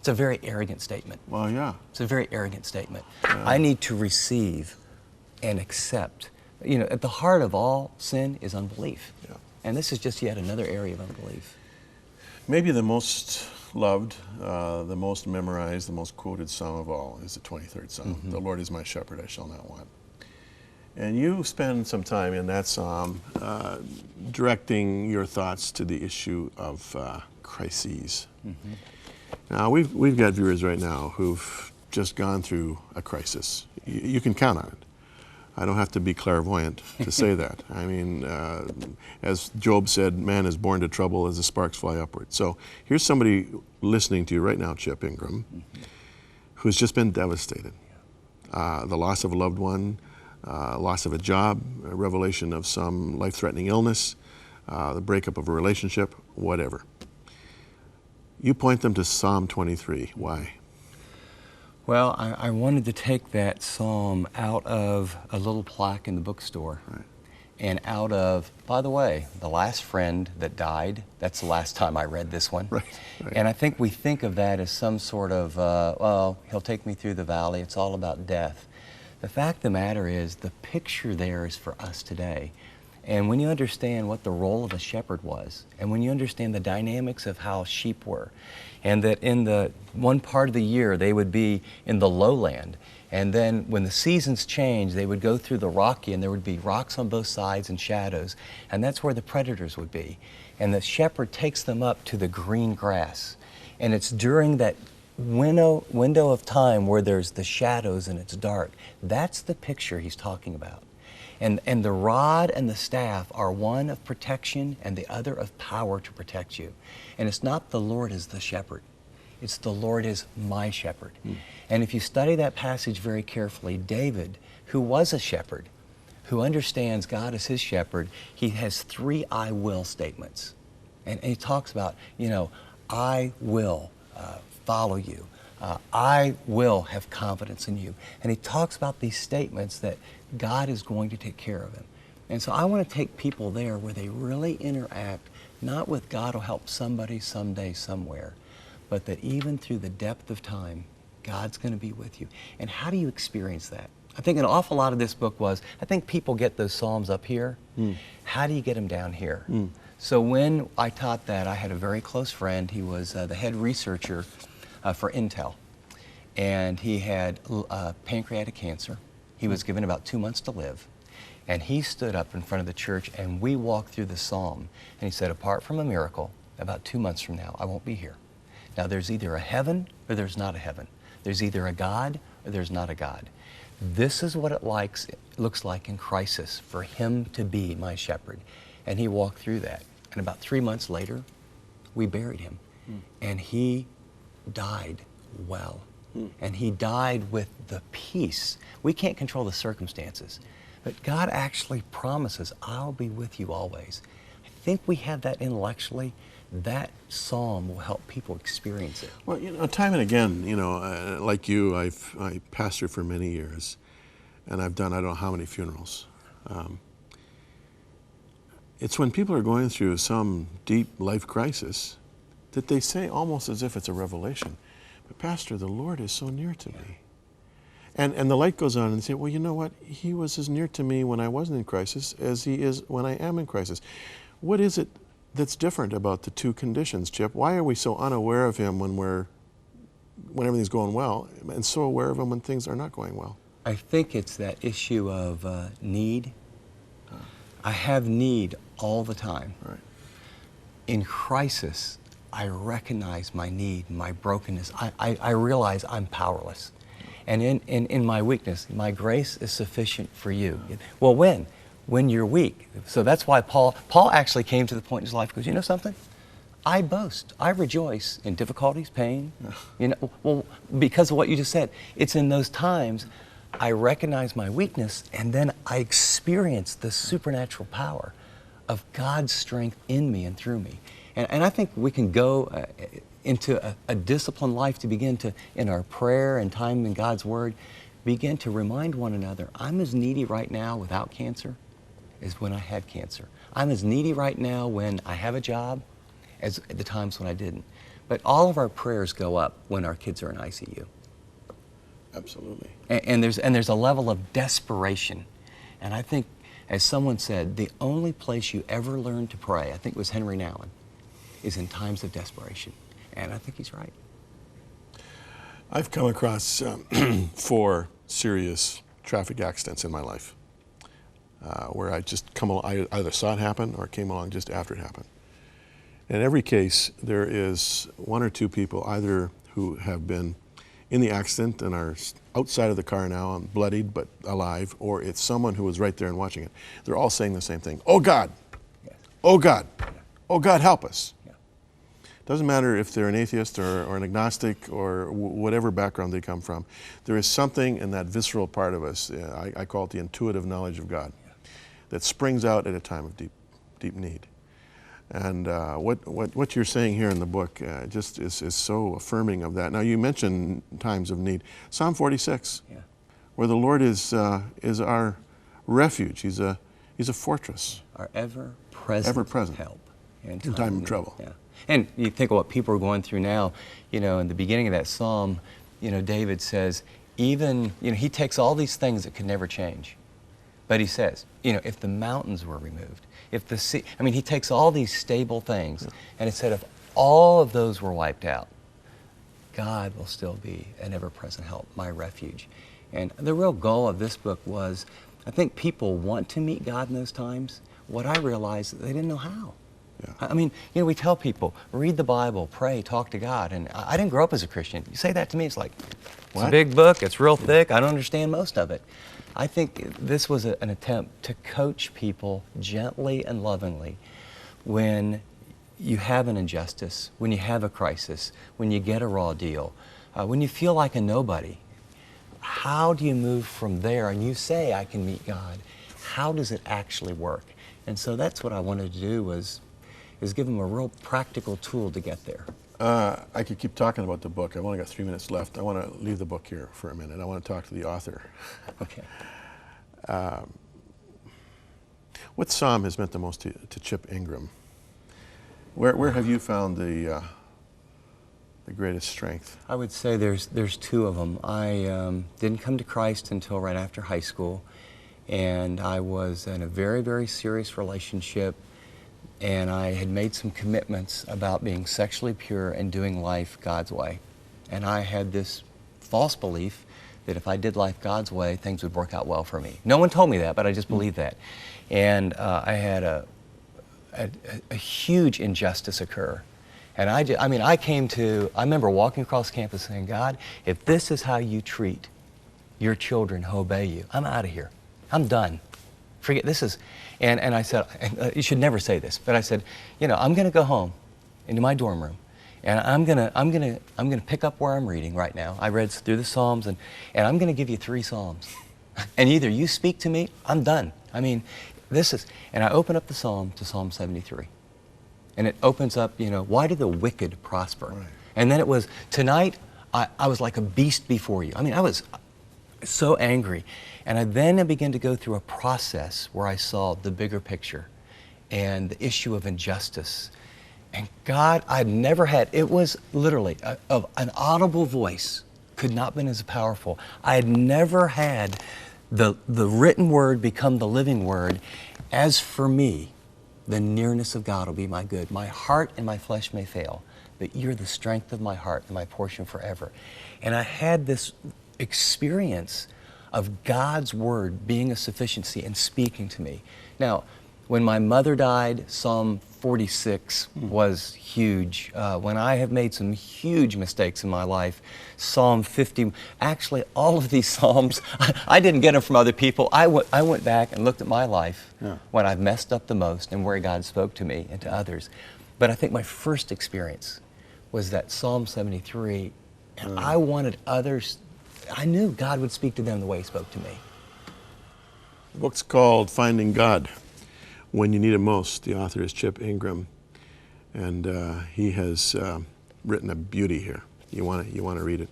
It's a very arrogant statement. Well, yeah. It's a very arrogant statement. Yeah. I need to receive and accept. You know, at the heart of all sin is unbelief. Yeah. And this is just yet another area of unbelief. Maybe the most loved, the most memorized, the most quoted psalm of all is the 23rd Psalm. Mm-hmm. The Lord is my shepherd, I shall not want. And you spend some time in that psalm directing your thoughts to the issue of crises. Mm-hmm. Now, we've got viewers right now who've just gone through a crisis. You can count on it. I don't have to be clairvoyant to say that. I mean, as Job said, man is born to trouble as the sparks fly upward. So here's somebody listening to you right now, Chip Ingram, who's just been devastated. The loss of a loved one, loss of a job, a revelation of some life-threatening illness, the breakup of a relationship, whatever. You point them to Psalm 23. Why? Well, I wanted to take that psalm out of a little plaque in the bookstore. Right. And out of, by the way, the last friend that died, that's the last time I read this one. Right, right. And I think we think of that as some sort of, well, he'll take me through the valley, it's all about death. The fact of the matter is, the picture there is for us today. And when you understand what the role of a shepherd was, and when you understand the dynamics of how sheep were, and that in the one part of the year they would be in the lowland, and then when the seasons change, they would go through the rocky, and there would be rocks on both sides and shadows, and that's where the predators would be. And the shepherd takes them up to the green grass. And it's during that window of time where there's the shadows and it's dark. That's the picture he's talking about. And the rod and the staff are one of protection and the other of power to protect you. And it's not the Lord is the shepherd. It's the Lord is my shepherd. And if you study that passage very carefully, David, who was a shepherd, who understands God as his shepherd, he has 3 I will statements. And he talks about, you know, I will follow you. I will have confidence in you. And he talks about these statements that God is going to take care of him. And so I want to take people there where they really interact, not with God will help somebody someday, somewhere, but that even through the depth of time, God's going to be with you. And how do you experience that? I think an awful lot of this book was, I think people get those Psalms up here. How do you get them down here? So when I taught that, I had a very close friend. He was the head researcher for Intel. And he had pancreatic cancer. He was given about 2 months to live. And he stood up in front of the church and we walked through the psalm. And he said, apart from a miracle, about 2 months from now, I won't be here. Now there's either a heaven or there's not a heaven. There's either a God or there's not a God. This is what it looks like in crisis for him to be my shepherd. And he walked through that. And about 3 months later, we buried him. And he died well. And he died with the peace. We can't control the circumstances, but God actually promises, I'll be with you always. I think we have that intellectually. That psalm will help people experience it. Well, you know, time and again, you know, like you, I pastored for many years, and I've done I don't know how many funerals. It's when people are going through some deep life crisis that they say almost as if it's a revelation, but Pastor, the Lord is so near to me. And the light goes on and they say, well, you know what? He was as near to me when I wasn't in crisis as he is when I am in crisis. What is it that's different about the two conditions, Chip? Why are we so unaware of him when everything's going well and so aware of him when things are not going well? I think it's that issue of need. I have need all the time. Right. In crisis, I recognize my need, my brokenness. I realize I'm powerless. And in my weakness, my grace is sufficient for you. Well, when? When you're weak. So that's why Paul actually came to the point in his life, goes, you know something? I boast, I rejoice in difficulties, pain. You know, well, because of what you just said. It's in those times I recognize my weakness and then I experience the supernatural power of God's strength in me and through me. And I think we can go into a disciplined life to begin to, in our prayer and time in God's Word, begin to remind one another, I'm as needy right now without cancer as when I had cancer. I'm as needy right now when I have a job as at the times when I didn't. But all of our prayers go up when our kids are in ICU. Absolutely. And there's a level of desperation. And I think, as someone said, the only place you ever learn to pray, I think it was Henry Nouwen, is in times of desperation. And I think he's right. I've come across 4 serious traffic accidents in my life where I either saw it happen or came along just after it happened. In every case, there is 1 or 2 people either who have been in the accident and are outside of the car now and bloodied but alive, or it's someone who was right there and watching it. They're all saying the same thing. Oh God, oh God, oh God, help us. Doesn't matter if they're an atheist or an agnostic or whatever background they come from. There is something in that visceral part of us, I call it the intuitive knowledge of God, that springs out at a time of deep need. And what you're saying here in the book just is so affirming of that. Now, you mentioned times of need. Psalm 46, where the Lord is our refuge. He's a fortress. Our ever-present help in time of trouble. Yeah. And you think of what people are going through now. You know, in the beginning of that psalm, you know, David says, even, you know, he takes all these things that could never change. But he says, you know, if the mountains were removed, if the sea, I mean, he takes all these stable things, and it said if all of those were wiped out, God will still be an ever-present help, my refuge. And the real goal of this book was, I think people want to meet God in those times. What I realized is they didn't know how. Yeah. I mean, you know, we tell people, read the Bible, pray, talk to God. And I didn't grow up as a Christian. You say that to me, it's like, it's a big book, it's real thick, I don't understand most of it. I think this was an attempt to coach people gently and lovingly when you have an injustice, when you have a crisis, when you get a raw deal, when you feel like a nobody. How do you move from there? And you say, I can meet God. How does it actually work? And so that's what I wanted to do is give them a real practical tool to get there. I could keep talking about the book. I've only got 3 minutes left. I want to leave the book here for a minute. I want to talk to the author. Okay. What psalm has meant the most to Chip Ingram? Where have you found the greatest strength? I would say there's 2 of them. I didn't come to Christ until right after high school, and I was in a very, very serious relationship, and I had made some commitments about being sexually pure and doing life God's way. And I had this false belief that if I did life God's way, things would work out well for me. No one told me that, but I just believed that. And I had a huge injustice occur. And I remember walking across campus saying, God, if this is how you treat your children who obey you, I'm out of here. I'm done. Forget this is, and I said, you should never say this, but I said, you know, I'm going to go home into my dorm room, and I'm gonna pick up where I'm reading right now. I read through the Psalms, and I'm going to give you 3 Psalms, and either you speak to me, I'm done. I mean, and I open up the Psalm to Psalm 73, and it opens up, you know, why do the wicked prosper? Right. And then it was, tonight I was like a beast before you. I mean, I was so angry. And I then began to go through a process where I saw the bigger picture and the issue of injustice. And God, I'd never had, it was literally an audible voice could not have been as powerful. I had never had the written word become the living word. As for me, the nearness of God will be my good. My heart and my flesh may fail, but you're the strength of my heart and my portion forever. And I had this experience of God's word being a sufficiency and speaking to me. Now, when my mother died, Psalm 46 was huge. When I have made some huge mistakes in my life, Psalm 50, actually all of these Psalms, I didn't get them from other people. I went back and looked at my life when I've messed up the most and where God spoke to me and to others. But I think my first experience was that Psalm 73, and I wanted others. I knew God would speak to them the way He spoke to me. The book's called Finding God When You Need It Most. The author is Chip Ingram, and he has written a beauty here. You want to read it.